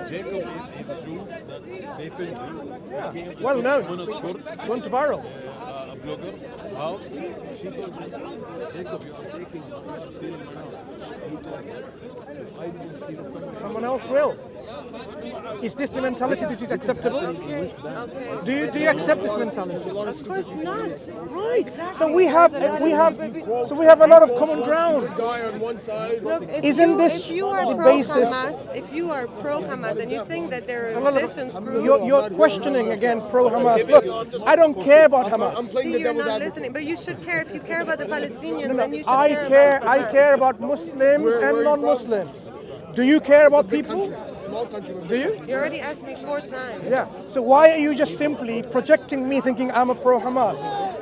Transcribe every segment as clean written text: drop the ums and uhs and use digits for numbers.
Jacob is a Jew that they filmed him. Well known. On a sport, Went viral. a blogger, house. She told me, Jacob, you are taking, stealing my house. He told me, if I didn't steal it, Someone else will. Is this the mentality that is acceptable? Okay. Do you accept this mentality? Of course not. Right. So we have a lot of common ground. Look, Isn't this if you are the pro basis? Hamas, if you are pro Hamas and you think that they're a No, no, resistance group, you're questioning again pro-Hamas. Look, I don't care about Hamas. see, you're not listening. But you should care. If you care about the Palestinians, then you should I care about Hamas. care about Muslims and non-Muslims. Do you care about people? Small country. Do you? You already asked me 4 times. Yeah. So why are you just simply projecting me thinking I'm a pro-Hamas?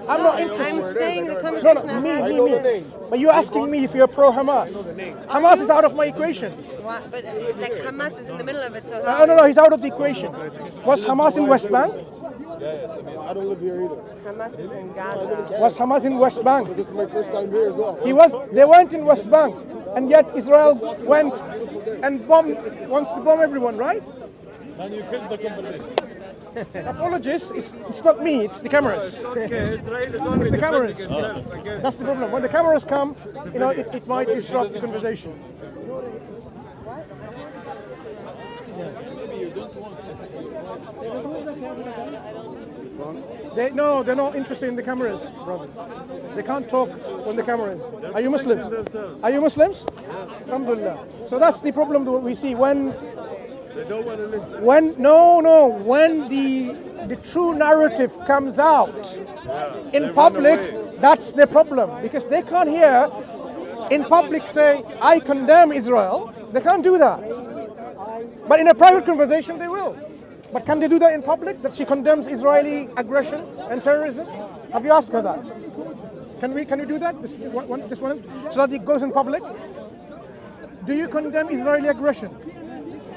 I'm not interested. I'm saying the No, conversation no, I'm me. having. But you're asking me if you're pro-Hamas. Hamas is out of my equation. Why- But like Hamas is in the middle of it, so No, he's out of the equation. Was Hamas in West Bank? I don't live here either. Hamas is in Gaza. Was Hamas in West Bank? This is my first time here as well. They weren't in West Bank, and yet Israel went and wants to bomb everyone, right? and you killed the conversation. Apologies, it's not me, it's the cameras. Israel is only It's the cameras. defending itself against. That's the problem. When the cameras come, it might disrupt the conversation. They're not interested in the cameras, brothers. They can't talk when the camera is. Are you Muslims? Are you Muslims? Yes. Alhamdulillah. So that's the problem that we see when They don't want to listen. when the true narrative comes out in public, that's the problem, because they can't hear in public say I condemn Israel. They can't do that, but in a private conversation they will. But can they do that in public, that she condemns Israeli aggression and terrorism? Have you asked her that? Can we do that, this one, so that it goes in public? Do you condemn Israeli aggression?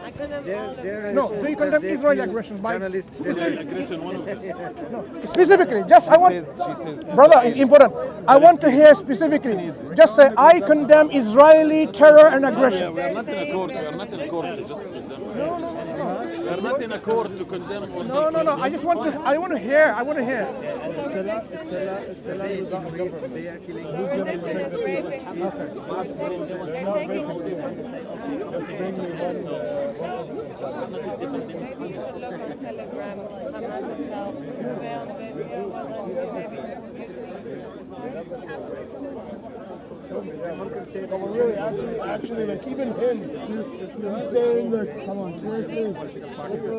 I condemn all of it. No, do you condemn Israeli aggression? Specifically, just I want, She says, brother, it's important. I want to hear specifically. Just say I condemn Israeli terror and aggression. we are not in a court. We are not in a court to just condemn. We are not in a court to condemn. Or No. I want to hear. it's a lie without government. They are killing Resistance is raping. They're taking. Telegram, Hamas itself, Really, actually, like even him, he's saying like, come on, seriously,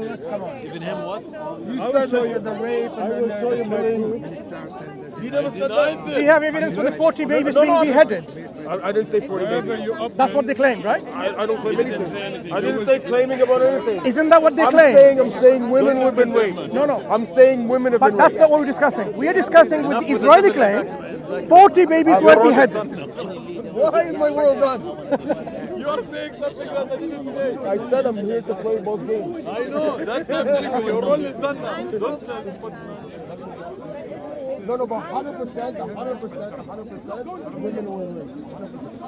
let's come on. Even him what? You said that the rape, I will show you my proof. He never said that. Do you have evidence for the 40 babies being beheaded? I didn't say 40 babies. That's what they claim, right? I don't claim anything. I didn't say claiming about anything. Isn't that what they claim? I'm saying women have been raped. No. I'm saying women have But been that's raped. not what we're discussing. We are discussing with the Israeli claims 40 babies were beheaded. Why is my world done? You are saying something that I didn't say. I said I'm here to play both games. I know. That's not true. Your role is done now. Don't No, but 100%, women were raped.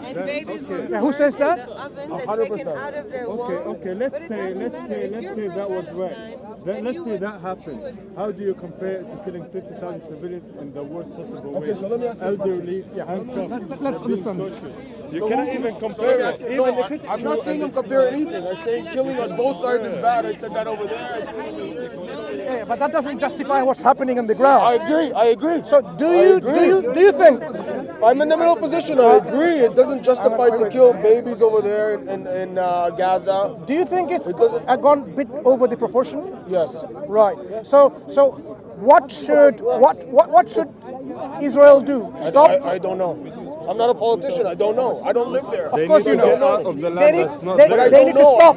And babies were Yeah, who says that? the oven and taken out of their wombs. Okay, let's say that was right. Let's say that happened. How do you compare it to killing 50,000 civilians in the worst possible way? Okay, so let me ask you a elderly, handcuffed, Let's understand. You cannot even compare it. Even if it's I'm not saying I'm comparing anything. I'm saying killing on both sides is bad. I said that over there. I said over here. I said over here. Yeah, but that doesn't justify what's happening on the ground. I agree. So do you think? I'm in the middle position. I agree. It doesn't justify to kill babies over there in Gaza. Do you think it's doesn't- gone a bit over the proportion? Yes. Right. So what should Israel do? Stop. I don't know. I'm not a politician. I don't know. I don't live there. Of course you to get know. out of the They land need, that's not they, But I they don't need to know. stop.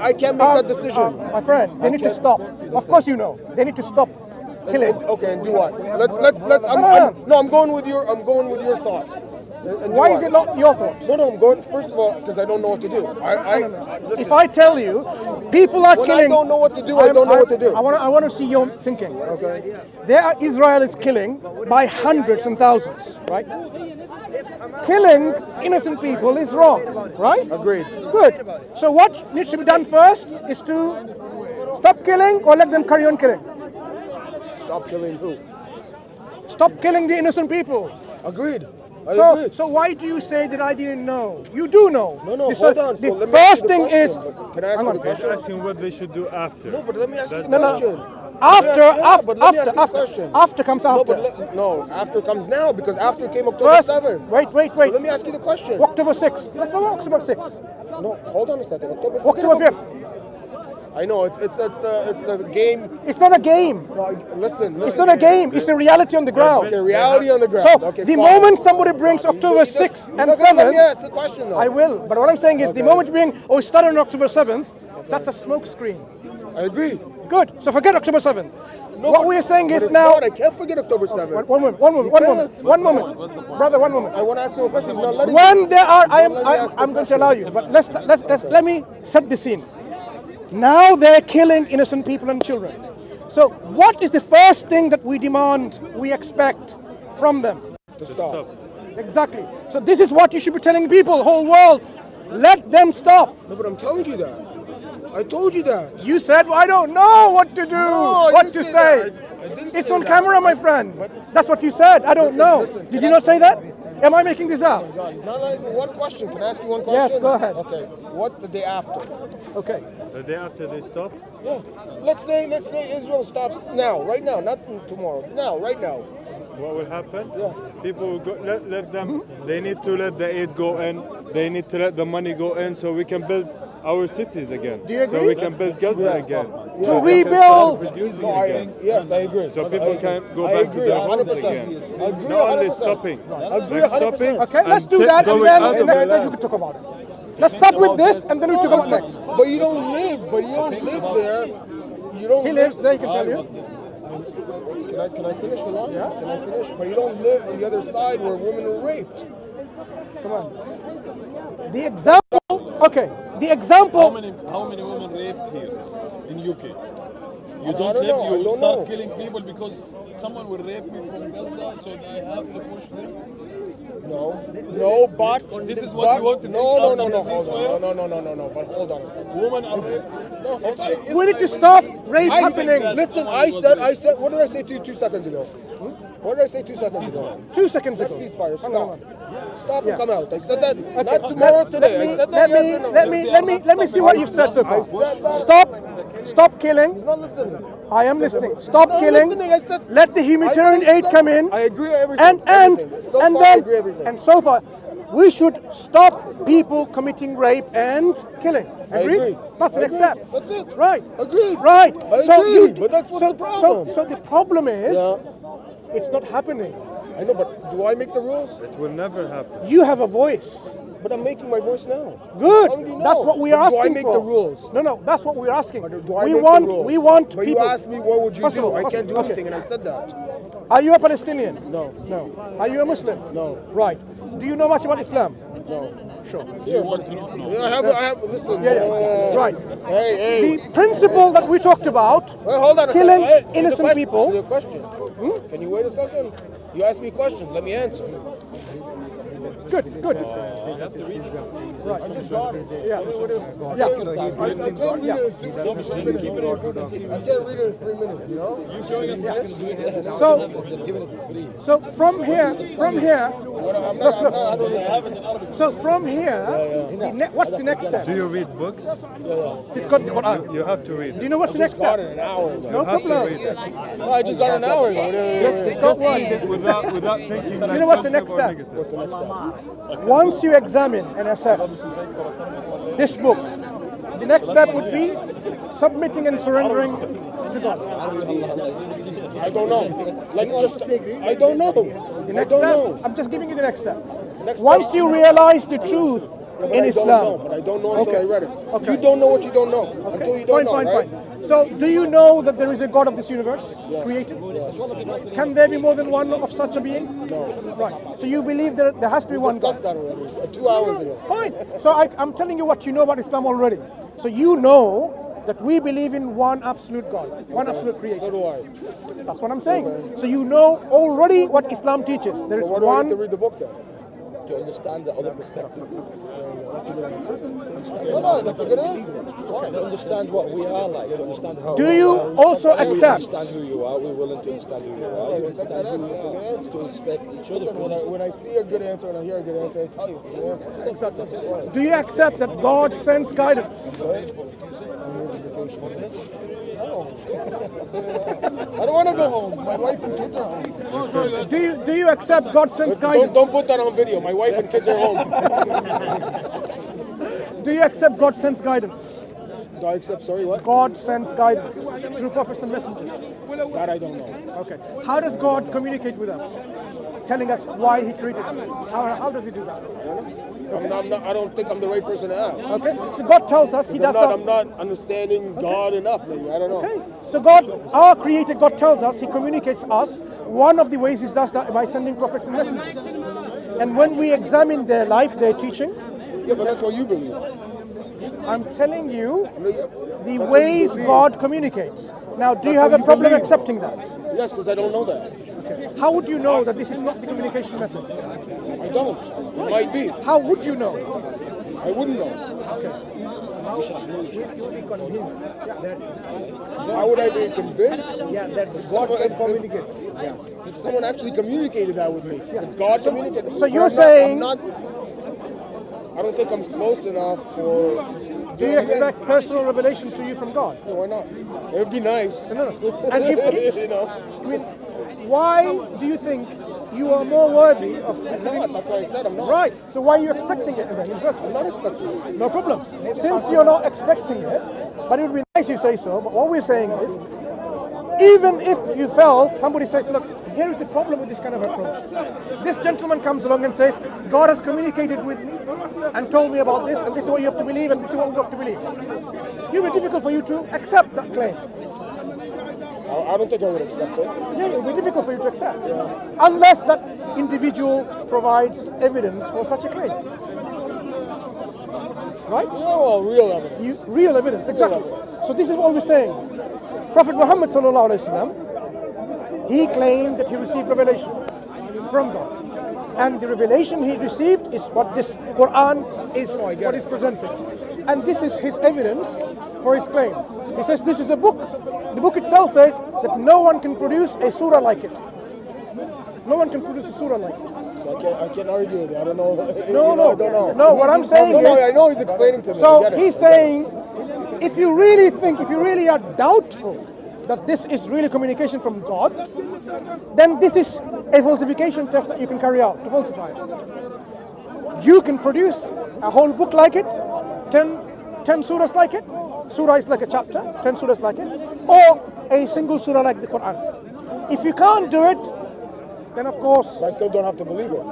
I can't make that decision. My friend, they need to stop. Of course you know. They need to stop killing. Okay, and do what? I'm going with your thought. And Why do is I? it not your thought? No, I'm going, first of all, because I don't know what to do. Listen, If I tell you, people are when killing. I don't know what to do, I don't know what to do. I want to see your thinking. Okay. Israel is killing by hundreds and thousands, right? Killing innocent people is wrong, right? Agreed. Good. So what needs to be done first is to stop killing or let them carry on killing? Stop killing who? Stop killing the innocent people. Agreed. I agree. So why do you say that I didn't know? You do know. No, The hold on. So let me first ask you the thing is, question. Can I ask you the He's question? asking what they should do after. No, but let me ask you the That's- question. After comes after. After comes now because after came October First, 7th. wait. So let me ask you the question. October 6th. Let's go October 6th. No, hold on a second. October 5th. I know it's the game. It's not a game. No, listen. It's not a game. It's the reality on the ground. Okay, reality on the ground. So Okay, the fine. moment somebody brings October 6th and You're not gonna let me 7th, ask the question though. I will. But what I'm saying is the moment you bring, it started on October 7th, that's a smoke screen. I agree. Good. So forget October 7th. No, What but- we're saying but is it's now. not. I can't forget October 7th. One moment. Brother, one moment. I want to ask him a question. He's not letting When there are, Let me ask the I'm going to allow you, but let me set the scene. Now they're killing innocent people and children. So what is the first thing that we demand, we expect from them? to stop. Exactly. So this is what you should be telling people, whole world. Let them stop. No, but I'm telling you that. I told you that. You said, well, I don't know what to do, No, I what didn't to say say. that. I didn't It's say on that. camera, my friend. But- That's what you said. I don't Listen, know. listen, Did can you I- not say that? Am I making this up? God, it's not like one question. Can I ask you one Yes, question? go ahead. Okay. What the day after? Okay. The day after they stop, Yeah. Let's say Israel stops now, right now, not tomorrow. Now, right now. what will happen? Yeah. People will go, let them, they need to let the aid go in, they need to let the money go in so we can build our cities again. Do you So agree? we can build Gaza again. To So we can rebuild. start producing No, again. yes, I agree. So people can go I back to agree, their homes 100%. again. I agree Not only 100%. stopping, Agree like 100%. stopping Okay, let's and do that, and going then out the of next the time you land. can talk about it. Let's start with this, and then we talk about next. But you don't live there. You don't He live. lives there, he can tell you. Can I finish the line? Yeah. Can I finish? But you don't live on the other side where women are raped. Come on. The example, okay, the example. How many women raped here in UK? You I don't don't live, know, I you don't start know. killing people because someone will rape me from Gaza, so I have to push them. No, but This is what you want to No, think no, after no, the hold ceasefire? on. But hold on a second. Women are raped. No, if We need to stop rape I happening. think Listen, I said. What did I say to you 2 seconds ago? What did I say 2 seconds ago? 2 seconds Let's ago. ceasefire. Hang on, Stop. Stop Yeah. and come out. I said that Okay, not tomorrow, today. I said that yes or no. let me see what you've said so far. I said that. Stop killing. He's not listening. I am listening. Stop No, killing. listening, I said- Let the humanitarian aid come in. I agree with everything. And everything. So and far, I then agree everything. and so far, we should stop people committing rape and killing. I Agree? agree. That's the I next agree. step. That's it. Right. Agreed. Right. I agree, but that's what's the problem. So the problem is, Yeah. it's not happening. I know, but do I make the rules? It will never happen. You have a voice. But I'm making my voice now. Good. How do you know? That's what we are But asking do I make for. the rules? No, that's what we're asking. Do I we make want the rules? we want But people. you asked me what would you First of do? all, I first can't of do all, anything, and I said that. Are you a Palestinian? No. No. Are you a Muslim? No. Right. Do you know much about Islam? No. Sure. Yeah, I have. Listen. Yeah. Right. Hey. The principle that we talked about, Wait, hold on a killing second. Hey, innocent to people. the question. Can you wait a second? You asked me a question. Let me answer. Good. I just got it. Yeah. I can't read it in 3 minutes. I can't read it in 3 minutes, you know? You showing us So from here, I'm not. so from here, what's the next step? Do you read books? He's got the Quran. You have to read. Do you know what's the next step? an hour ago. No You have to problem. read it. No, I just got an hour ago. Yes, don't worry. Without thinking like You know what's the positive next or step? negative. What's the next step? Once you examine and assess this book, the next step would be submitting and surrendering to God. I don't know. I don't know. The I next don't step, know. I'm just giving you the next step. Next Once step. you realize the truth but in I Islam. don't know, but I don't know until I read it. Okay. You don't know what you don't know until you don't know, Fine, right? fine. So, do you know that there is a God of this universe created? Can there be more than one of such a being? No. Right. So you believe there has to be one Discussed God? that already 2 hours ago. Fine. So I'm telling you what you know about Islam already. So you know that we believe in one absolute God, one absolute creator. So do I. That's what I'm saying. So you know already what Islam teaches. There So is why do I need to one. read the book then? To understand the other perspective. That's a good answer. No, that's a good answer. Fine. To understand what we are like, to understand how Do you also we accept? understand who you are, we're willing to understand who you are, you Respect that understand answer. who It's a you good are, answer. to respect each other. Listen, when I see a good answer and I hear a good answer, I tell you it's a good answer. That's it. Do you accept that God sends guidance? No. I don't want to go home. My wife and kids are home. Do you accept God sends guidance? Don't put that on video. My wife and kids are home. Do you accept God sends guidance? Do I accept? Sorry, what? God sends guidance through prophets and messengers. That I don't know. Okay. How does God communicate with us? Telling us why He created us. How does He do that? I don't think I'm the right person to ask. Okay. So God tells us He does I'm not. not understanding God enough. Maybe I don't know. Okay. So God, our Creator, God tells us He communicates us. One of the ways He does that by sending prophets and messengers. And when we examine their life, their teaching, Yeah, but that's what you believe. I'm telling you the That's ways what you believe. God communicates. Now, do you That's have what a you problem believe. accepting that? Yes, because I don't know that. How would you know that this is not the communication method? I don't. It might be. How would you know? I wouldn't know. How would I be convinced? If someone actually communicated that with me, if God communicated. So you're I'm saying- I don't think I'm close enough for. Do you expect personal revelation to you from God? No, why not? It would be nice. No. And if, You know. I mean, why do you think you are more worthy of I'm not. That's what I said. I'm not. Right. So why are you expecting it then? In the first I'm place? not expecting it. No problem. Since you're not expecting it, but it would be nice you say so, but what we're saying is, even if you felt, somebody says, look, here is the problem with this kind of approach. This gentleman comes along and says, God has communicated with me and told me about this, and this is what you have to believe, and this is what we have to believe. It will be difficult for you to accept that claim. I don't think I would accept it. Yeah, it will be difficult for you to accept. Unless that individual provides evidence for such a claim. Right? Yeah, well, real evidence. Real evidence, exactly. So this is what we're saying. Prophet Muhammad sallallahu alaihi wasallam, he claimed that he received revelation from God, and the revelation he received is what this Quran is, what is presented, and this is his evidence for his claim. He says this is a book. The book itself says that no one can produce a surah like it. No one can produce a surah like it. So I can't argue with you. I don't know. No. I don't know. No, what I'm saying No, is, I know he's explaining to me. I so get it. he's saying, if you really are doubtful that this is really communication from God, then this is a falsification test that you can carry out to falsify it. You can produce a whole book like it, 10 surahs like it. Surah is like a chapter, 10 surahs like it, or a single surah like the Quran. If you can't do it, then of course, I still don't have to believe it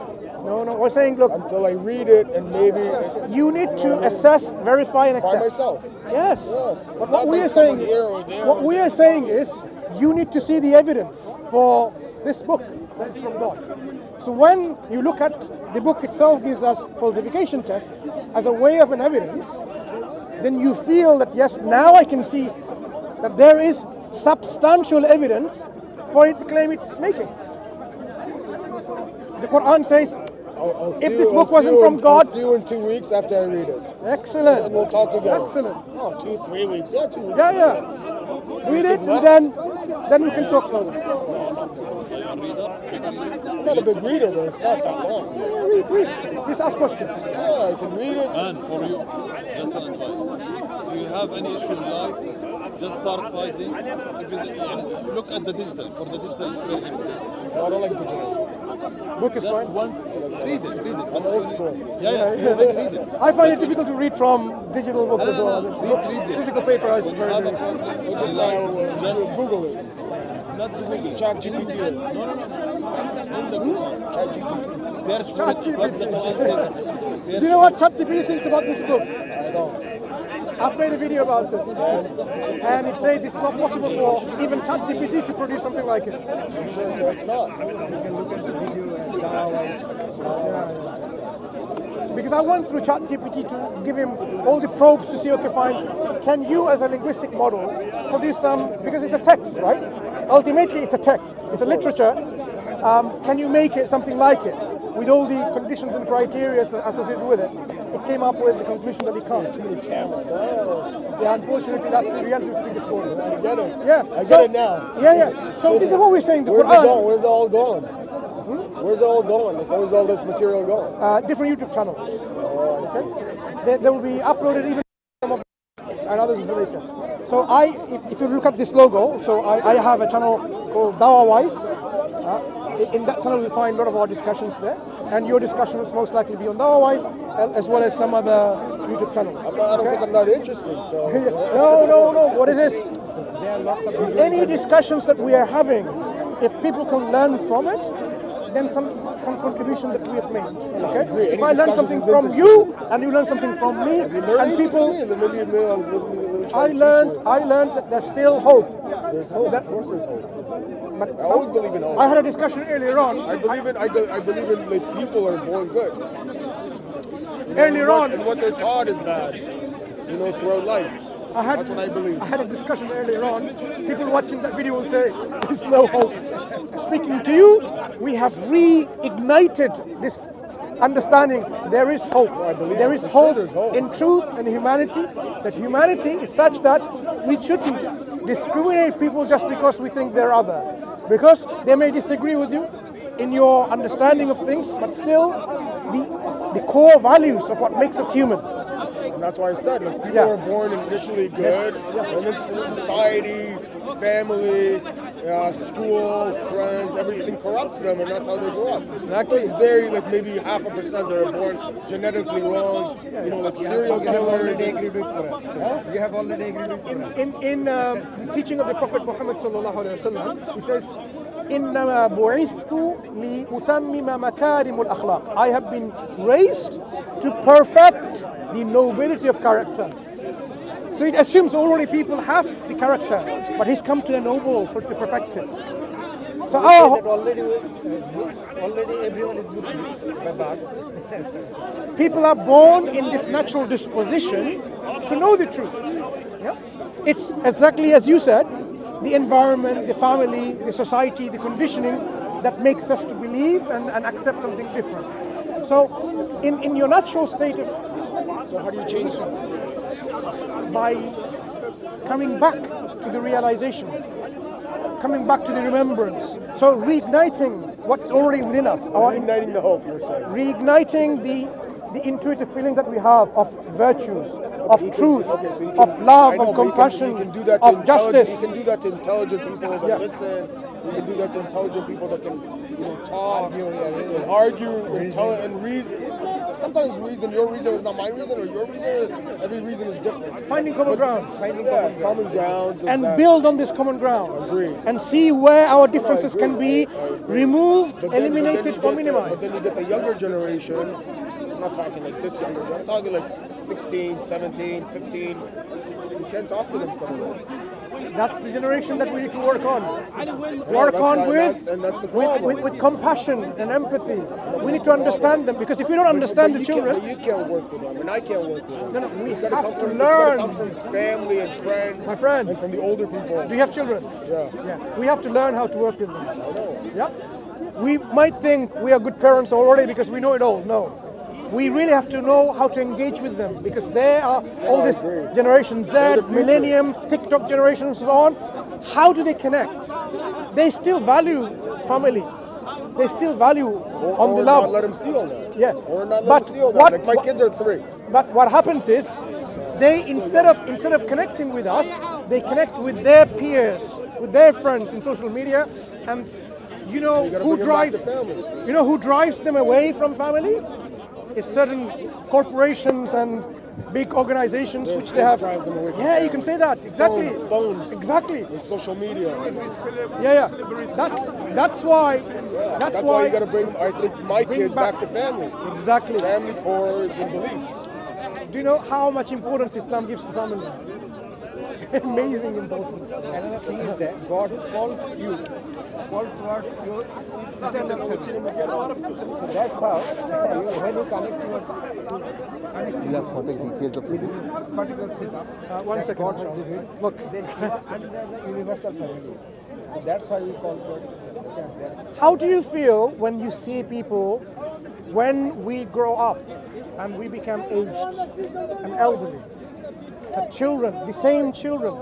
no, we're saying, look, until I read it and maybe you need to assess, verify, and by accept. myself. Yes. Not But what we by are saying, someone here or there. what we are saying is, you need to see the evidence for this book that is from God. So when you look at the book itself gives us falsification test as a way of an evidence, then you feel that yes, now I can see that there is substantial evidence for it to claim it's making. The Quran says, if this book wasn't from God, I'll see you in 2 weeks after I read it. excellent. And we'll talk again. Excellent. Oh, 2-3 weeks. Yeah, 2 weeks. Yeah. Read it and then we can talk further. I'm not a big reader, but it's not that long. Read. Just ask questions. Yeah, I can read it. And for you, just an advice. If you have any issue in life, just start fighting. Look at the digital, for the digital version. No, I don't like digital. Book is Just fine. once, read it. I'm old school. Yeah, read it. I find it difficult to read from digital books as well. Read this. Physical paper is very Have a difficult. problem. Just Google it. not the Google. ChatGPT. No. In the Google. ChatGPT. Search for it, what the Quran says. Do you know what ChatGPT thinks about this book? I don't. I've made a video about it. And it says it's not possible for even ChatGPT to produce something like it. I'm sure it's not. You can look at the video as Dawah. Because I went through ChatGPT to give him all the probes to see, okay, fine, can you as a linguistic model produce some, because it's a text, right? Ultimately it's a text, it's a literature. Can you make it something like it with all the conditions and criteria associated with it? It came up with the conclusion that we can't. Too many cameras. Yeah, unfortunately that's the reality of the story. I get it. Yeah. I get it now. Yeah. So this is what we're saying. The Where's it Quran, going? Where's it all going? Where's it all going? Like, where's all this material going? different YouTube channels. Oh, I see. They will be uploaded even some of and others later. So if you look at this logo, so I have a channel called DawahWise. In that channel you'll find a lot of our discussions there, and your discussion will most likely be on DawahWise, as well as some other YouTube channels. I don't think I'm that interesting, so... No. What it is, any discussions that we are having, if people can learn from it, then some contribution that we have made. Okay? If I learn something from you and you learn something from me, and people, I learned that there's still hope. There's hope. Of course, there's hope. But I always believe in hope. I had a discussion earlier on. I believe in like people are born good. Earlier on, and what they're taught is bad. Throughout life. That's what I believe. I had a discussion earlier on. People watching that video will say, there's no hope. Speaking to you, we have reignited this understanding. There is hope. There is hope in truth and humanity. That humanity is such that we shouldn't discriminate people just because we think they're other. Because they may disagree with you in your understanding of things, but still the core values of what makes us human. And that's why I said, like, people are born initially good, and then society, family, school, friends, everything corrupts them, and that's how they grow up. Exactly. It's very, like, maybe 0.5% that are born genetically wrong, like serial killers. You have already agreed with Quran. In the teaching of the Prophet Muhammad sallallahu alaihi wasallam, he says, إنما بعثت لأتمم مكارم الأخلاق. I have been raised to perfect the nobility of character. So it assumes already people have the character, but he's come to ennoble, to perfect it. So already everyone is Muslim. people are born in this natural disposition to know the truth. Yeah? It's exactly as you said, the environment, the family, the society, the conditioning that makes us to believe and accept something different. So in your natural state of... So how do you change that? By coming back to the realization, coming back to the remembrance. So reigniting what's already within us. Reigniting the hope, you're saying. Reigniting the intuitive feeling that we have of virtues, of truth, of love, of compassion, of justice. You can do that to intelligent people that listen. You can do that to intelligent people that can talk, argue, and reason. Sometimes your reason is not my reason, or your reason. Every reason is different. Finding common ground. Common grounds. And build on this common ground. And see where our differences can be removed, eliminated, or minimized. But then you get the younger generation. I'm not talking like this younger, I'm talking like 16, 17, 15. You can't talk to them some of them. That's the generation that we need to work on. With compassion and empathy. We need to understand them, because if we don't understand the children... You can't work with them, and I can't work with them. No, we have to learn. It's got to come from family and friends. My friend. And from the older people. Do you have children? Yeah. We have to learn how to work with them. I know. Yeah. We might think we are good parents already because we know it all. No. We really have to know how to engage with them, because they are all this Generation Z, Millennium, TikTok generation, and so on. How do they connect? They still value family. They still value on the love. Or not let them see all that. Yeah. Or not let them see all that. Like my kids are 3. But what happens is, they instead of connecting with us, they connect with their peers, with their friends in social media, and you know who drives them away from family? Is certain corporations and big organizations Yes, which they have. drives them away from Yeah, you can say that exactly. Phones. Exactly. And social media. Yeah. That's why. That's why you got to bring, I think, my kids back to family. Exactly. Family cores and beliefs. Do you know how much importance Islam gives to family? Amazing importance. Another thing is that God calls you, calls towards your eternal family. So that's how when you connect your particular setup, One that second. God has revealed, Look. then you are under the universal family. So that's why we call towards Islam. That's How do you feel when you see people, when we grow up and we become aged and elderly, the children, the same children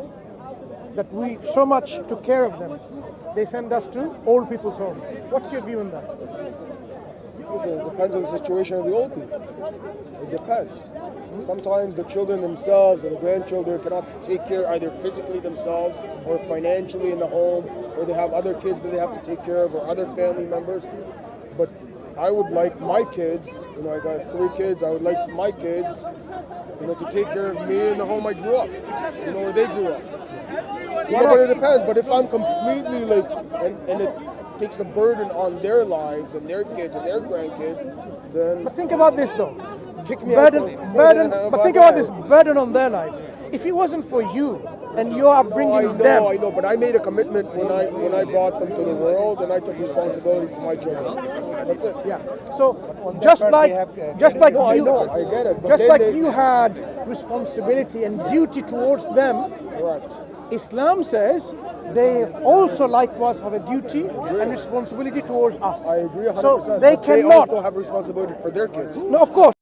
that we so much took care of them, they send us to old people's home. What's your view on that? Listen, it depends on the situation of the old people. It depends. Sometimes the children themselves or the grandchildren cannot take care either physically themselves or financially in the home, or they have other kids that they have to take care of or other family members. But I would like my kids, I got 3 kids, I would like my kids, to take care of me in the home I grew up, where they grew up. But it depends. But if I'm completely and it takes a burden on their lives and their kids and their grandkids, then But think about this though. kick me out. But think about this burden on their life. If it wasn't for you and you are bringing them, I know, but I made a commitment when I brought them to the world, and I took responsibility for my children. That's it. yeah. So just like No, I you, know, I get it. But just then like they- you had responsibility and duty towards them, Correct. Islam says they also likewise have a duty and responsibility towards us. I agree 100%. So they but cannot. They also have responsibility for their kids. No, of course.